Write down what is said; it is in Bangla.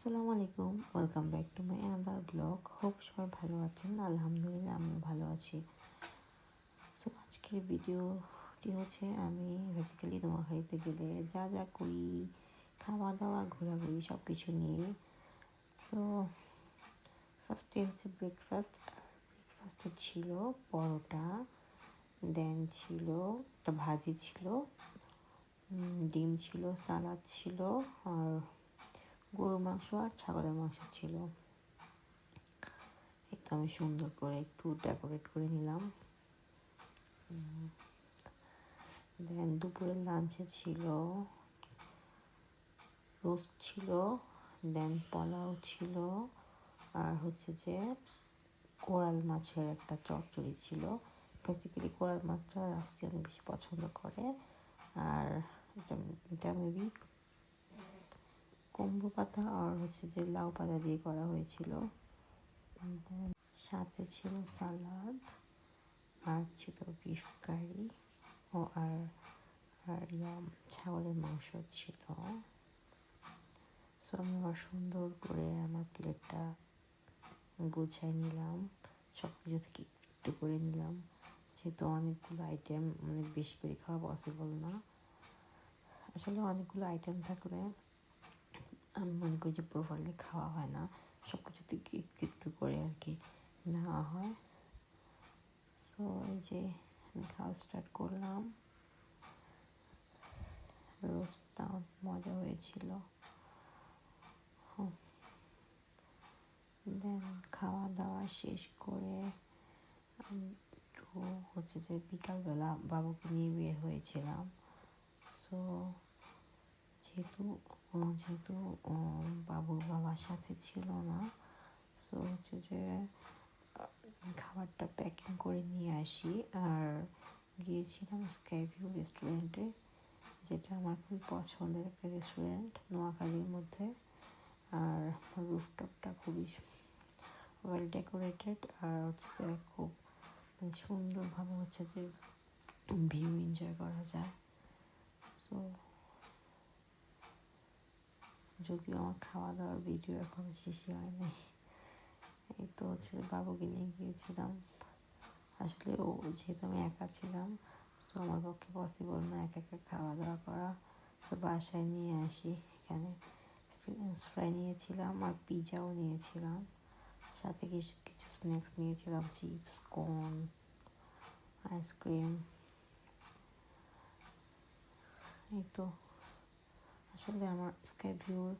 আসসালামু আলাইকুম, welcome back to my another blog. Hope সবাই ভালো আছেন। আলহামদুলিল্লাহ আমিও ভালো আছি। সো আজকের ভিডিওটি হচ্ছে আমি বেসিক্যালি নোয়াখালীতে গেলে যা যা করি, খাওয়া দাওয়া ঘোরাঘুরি সব কিছু নিয়ে। সো ফার্স্টে হচ্ছে ব্রেকফাস্টে ছিল পরোটা, দেন ছিল একটা ভাজি ছিল, ডিম ছিল, সালাদ ছিল, আর গরুর মাংস আর ছাগলের মাংস ছিল। একটু আমি সুন্দর করে একটু ডেকোরেট করে নিলাম। দেন দুপুরের লাঞ্চে ছিল রোস্ট ছিল, দেন পোলাও ছিল, আর হচ্ছে যে কোরাল মাছের একটা চচ্চড়ি ছিল। বেসিক্যালি কোরাল মাছটা রাফসিয়ান বেশি পছন্দ করে, আর এটা মেবি কুমড়ো পাতা আর হচ্ছে যে লাউ পাতা দিয়ে করা হয়েছিল। সাথে ছিল সালাদ, আর ছিল বিফ কারি ও আর ছাগলের মাংস ছিল। সো আমি আবার সুন্দর করে আমার প্লেটটা গুছাই নিলাম, সব কিছু থেকে একটু করে নিলাম, যেহেতু অনেকগুলো আইটেম অনেক বেশি করে খাওয়া পসিবল না। আসলে অনেকগুলো আইটেম থাকলে আমি মনে করি যে প্রপারলি খাওয়া হয় না, সব কিছু থেকে একটু একটু করে আর কি নেওয়া হয়। সো এই যে আমি খাওয়া স্টার্ট করলাম। রোস্টটা মজা হয়েছিল। দেন খাওয়া দাওয়া শেষ করে একটু হচ্ছে যে বিকালবেলা বাবুকে নিয়ে বের হয়েছিলাম। সো যেহেতু যেহেতু বাবুর বাবার সাথে ছিল না, সো হচ্ছে যে খাবারটা প্যাকিং করে নিয়ে আসি, আর গিয়েছিলাম স্কাই ভিউ রেস্টুরেন্টে, যেটা আমার খুব পছন্দের একটা রেস্টুরেন্ট নোয়াখালীর মধ্যে। আর রুফটপটা খুবই ওয়েল ডেকোরেটেড, আর হচ্ছে যে খুব সুন্দরভাবে হচ্ছে যে ভিউ এনজয় করা যায়। সো যদিও আমার খাওয়া দাওয়ার ভিডিও এখন শেষই হয় নাই। এই তো হচ্ছে বাবুকে নিয়ে গিয়েছিলাম। আসলে যেহেতু আমি একা ছিলাম, সো আমার পক্ষে পসিবল না একা একা খাওয়া দাওয়া করা। সো বাসায় নিয়ে আসি। এখানে ফ্রেঞ্চ ফ্রাই নিয়েছিলাম আর পিৎজাও নিয়েছিলাম, সাথে কিছু কিছু স্ন্যাক্স নিয়েছিলাম, চিপস, কর্ন, আইসক্রিম। এই তো আসলে আমার স্কাই ভিউর